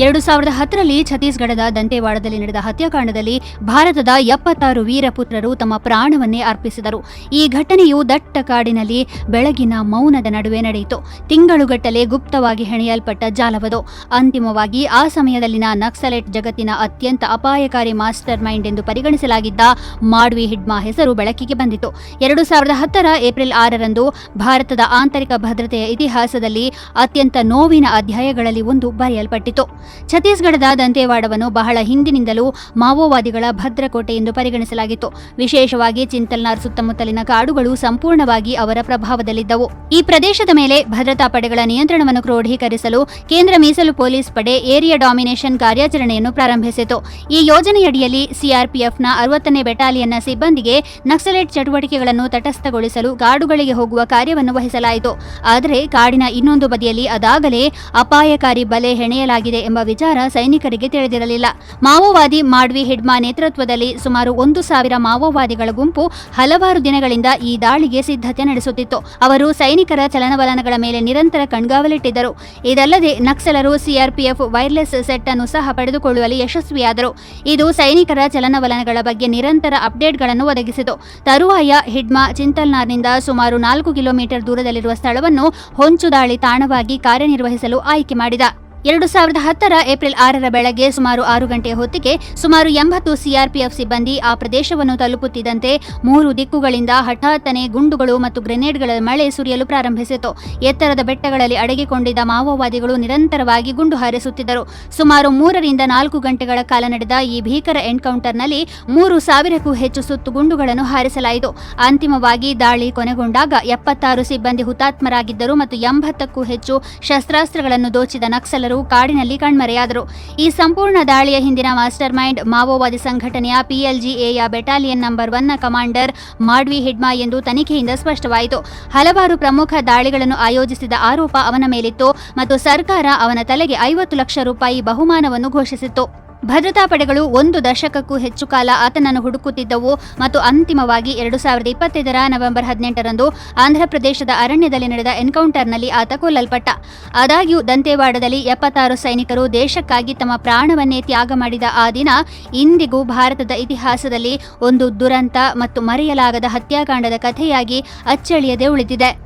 2010ರಲ್ಲಿ ಛತ್ತೀಸ್ಗಢದ ದಂತೇವಾಡದಲ್ಲಿ ನಡೆದ ಹತ್ಯಾಕಾಂಡದಲ್ಲಿ ಭಾರತದ 76 ವೀರಪುತ್ರರು ತಮ್ಮ ಪ್ರಾಣವನ್ನೇ ಅರ್ಪಿಸಿದರು. ಈ ಘಟನೆಯು ದಟ್ಟ ಕಾಡಿನಲ್ಲಿ ಬೆಳಗಿನ ಮೌನದ ನಡುವೆ ನಡೆಯಿತು. ತಿಂಗಳುಗಟ್ಟಲೆ ಗುಪ್ತವಾಗಿ ಹೆಣೆಯಲ್ಪಟ್ಟ ಜಾಲವದು. ಅಂತಿಮವಾಗಿ ಆ ಸಮಯದಲ್ಲಿನ ನಕ್ಸಲೈಟ್ ಜಗತ್ತಿನ ಅತ್ಯಂತ ಅಪಾಯಕಾರಿ ಮಾಸ್ಟರ್ ಮೈಂಡ್ ಎಂದು ಪರಿಗಣಿಸಲಾಗಿದ್ದ ಮಾಡ್ವಿ ಹಿಡ್ಮಾ ಹೆಸರು ಬೆಳಕಿಗೆ ಬಂದಿತು. 2010ರ ಏಪ್ರಿಲ್ 6ರಂದು ಭಾರತದ ಆಂತರಿಕ ಭದ್ರತೆಯ ಇತಿಹಾಸದಲ್ಲಿ ಅತ್ಯಂತ ನೋವಿನ ಅಧ್ಯಾಯಗಳಲ್ಲಿ ಒಂದು ಬರೆಯಲ್ಪಟ್ಟಿತು. ಛತ್ತೀಸ್ಗಢದ ದಂತೇವಾಡವನ್ನು ಬಹಳ ಹಿಂದಿನಿಂದಲೂ ಮಾವೋವಾದಿಗಳ ಭದ್ರಕೋಟೆ ಎಂದು ಪರಿಗಣಿಸಲಾಗಿತ್ತು. ವಿಶೇಷವಾಗಿ ಚಿಂತಲ್ನಾರ್ ಸುತ್ತಮುತ್ತಲಿನ ಕಾಡುಗಳು ಸಂಪೂರ್ಣವಾಗಿ ಅವರ ಪ್ರಭಾವದಲ್ಲಿದ್ದವು. ಈ ಪ್ರದೇಶದ ಮೇಲೆ ಭದ್ರತಾ ಪಡೆಗಳ ನಿಯಂತ್ರಣವನ್ನು ಕ್ರೋಢೀಕರಿಸಲು ಕೇಂದ್ರ ಮೀಸಲು ಪೊಲೀಸ್ ಪಡೆ ಏರಿಯಾ ಡಾಮಿನೇಷನ್ ಕಾರ್ಯಾಚರಣೆಯನ್ನು ಪ್ರಾರಂಭಿಸಿತು. ಈ ಯೋಜನೆಯಡಿಯಲ್ಲಿ ಸಿಆರ್ಪಿಎಫ್ನ 60ನೇ ಬೆಟಾಲಿಯನ್ನ ಸಿಬ್ಬಂದಿಗೆ ನಕ್ಸಲೈಟ್ ಚಟುವಟಿಕೆಗಳನ್ನು ತಟಸ್ಥಗೊಳಿಸಲು ಕಾಡುಗಳಿಗೆ ಹೋಗುವ ಕಾರ್ಯವನ್ನು ವಹಿಸಲಾಯಿತು. ಆದರೆ ಕಾಡಿನ ಇನ್ನೊಂದು ಬದಿಯಲ್ಲಿ ಅದಾಗಲೇ ಅಪಾಯಕಾರಿ ಬಲೆ ಹೆಣೆಯಲಾಗಿದೆ ಎಂಬ ವಿಚಾರ ಸೈನಿಕರಿಗೆ ತಿಳಿದಿರಲಿಲ್ಲ. ಮಾವೋವಾದಿ ಮಾಡ್ವಿ ಹಿಡ್ಮಾ ನೇತೃತ್ವದಲ್ಲಿ ಸುಮಾರು 1,000 ಮಾವೋವಾದಿಗಳ ಗುಂಪು ಹಲವಾರು ದಿನಗಳಿಂದ ಈ ದಾಳಿಗೆ ಸಿದ್ಧತೆ ನಡೆಸುತ್ತಿತ್ತು. ಅವರು ಸೈನಿಕರ ಚಲನವಲನಗಳ ಮೇಲೆ ನಿರಂತರ ಕಣ್ಗಾವಲಿಟ್ಟಿದ್ದರು. ಇದಲ್ಲದೆ ನಕ್ಸಲರು ಸಿಆರ್ಪಿಎಫ್ ವೈರ್ಲೆಸ್ ಸೆಟ್ ಅನ್ನು ಸಹ ಪಡೆದುಕೊಳ್ಳುವಲ್ಲಿ ಯಶಸ್ವಿಯಾದರು. ಇದು ಸೈನಿಕರ ಚಲನವಲನಗಳ ಬಗ್ಗೆ ನಿರಂತರ ಅಪ್ಡೇಟ್ಗಳನ್ನು ಒದಗಿಸಿತು. ತರುವಾಯ ಹಿಡ್ಮಾ ಚಿಂತಲ್ನಾರ್ನಿಂದ ಸುಮಾರು 4 ಕಿಲೋಮೀಟರ್ ದೂರದಲ್ಲಿರುವ ಸ್ಥಳವನ್ನು ಹೊಂಚು ದಾಳಿ ತಾಣವಾಗಿ ಕಾರ್ಯನಿರ್ವಹಿಸಲು ಆಯ್ಕೆ ಮಾಡಿದ. 2010ರ ಏಪ್ರಿಲ್ 6ರ ಬೆಳಗ್ಗೆ ಸುಮಾರು 6 ಗಂಟೆಯ ಹೊತ್ತಿಗೆ ಸುಮಾರು 80 ಸಿಆರ್ಪಿಎಫ್ ಸಿಬ್ಬಂದಿ ಆ ಪ್ರದೇಶವನ್ನು ತಲುಪುತ್ತಿದ್ದಂತೆ 3 ದಿಕ್ಕುಗಳಿಂದ ಹಠಾತ್ತನೆ ಗುಂಡುಗಳು ಮತ್ತು ಗ್ರೆನೇಡ್ಗಳ ಮಳೆ ಸುರಿಯಲು ಪ್ರಾರಂಭಿಸಿತು. ಎತ್ತರದ ಬೆಟ್ಟಗಳಲ್ಲಿ ಅಡಗಿಕೊಂಡಿದ್ದ ಮಾವೋವಾದಿಗಳು ನಿರಂತರವಾಗಿ ಗುಂಡು ಹಾರಿಸುತ್ತಿದ್ದರು. ಸುಮಾರು 3 ರಿಂದ 4 ಗಂಟೆಗಳ ಕಾಲ ನಡೆದ ಈ ಭೀಕರ ಎನ್ಕೌಂಟರ್ನಲ್ಲಿ 3,000ಕ್ಕೂ ಹೆಚ್ಚು ಸುತ್ತು ಗುಂಡುಗಳನ್ನು ಹಾರಿಸಲಾಯಿತು. ಅಂತಿಮವಾಗಿ ದಾಳಿ ಕೊನೆಗೊಂಡಾಗ 76 ಸಿಬ್ಬಂದಿ ಹುತಾತ್ಮರಾಗಿದ್ದರು ಮತ್ತು 80ಕ್ಕೂ ಹೆಚ್ಚು ಶಸ್ತ್ರಾಸ್ತ್ರಗಳನ್ನು ದೋಚಿದ ನಕ್ಸಲರು ಕಾಡಿನಲ್ಲಿ ಕಣ್ಮರೆಯಾದರು. ಈ ಸಂಪೂರ್ಣ ದಾಳಿಯ ಹಿಂದಿನ ಮಾಸ್ಟರ್ ಮೈಂಡ್ ಮಾವೋವಾದಿ ಸಂಘಟನೆಯ PLGAಯ ಬೆಟಾಲಿಯನ್ ನಂಬರ್ 1ನ ಕಮಾಂಡರ್ ಮಾಡ್ವಿ ಹಿಡ್ಮಾ ಎಂದು ತನಿಖೆಯಿಂದ ಸ್ಪಷ್ಟವಾಯಿತು. ಹಲವಾರು ಪ್ರಮುಖ ದಾಳಿಗಳನ್ನು ಆಯೋಜಿಸಿದ ಆರೋಪ ಅವನ ಮೇಲಿತ್ತು ಮತ್ತು ಸರ್ಕಾರ ಅವನ ತಲೆಗೆ 50 ಲಕ್ಷ ರೂಪಾಯಿ ಬಹುಮಾನವನ್ನು ಘೋಷಿಸಿತ್ತು. ಭದ್ರತಾ ಪಡೆಗಳು 1 ದಶಕಕ್ಕೂ ಹೆಚ್ಚು ಕಾಲ ಆತನನ್ನು ಹುಡುಕುತ್ತಿದ್ದವು ಮತ್ತು ಅಂತಿಮವಾಗಿ 2025ರ ನವೆಂಬರ್ 18ರಂದು ಆಂಧ್ರಪ್ರದೇಶದ ಅರಣ್ಯದಲ್ಲಿ ನಡೆದ ಎನ್ಕೌಂಟರ್ನಲ್ಲಿ ಆತ ಕೊಲ್ಲಲ್ಪಟ್ಟ. ಆದಾಗ್ಯೂ ದಂತೇವಾಡದಲ್ಲಿ 76 ಸೈನಿಕರು ದೇಶಕ್ಕಾಗಿ ತಮ್ಮ ಪ್ರಾಣವನ್ನೇ ತ್ಯಾಗ ಮಾಡಿದ ಆ ದಿನ ಇಂದಿಗೂ ಭಾರತದ ಇತಿಹಾಸದಲ್ಲಿ ಒಂದು ದುರಂತ ಮತ್ತು ಮರೆಯಲಾಗದ ಹತ್ಯಾಕಾಂಡದ ಕಥೆಯಾಗಿ ಅಚ್ಚಳಿಯದೆ ಉಳಿದಿದೆ.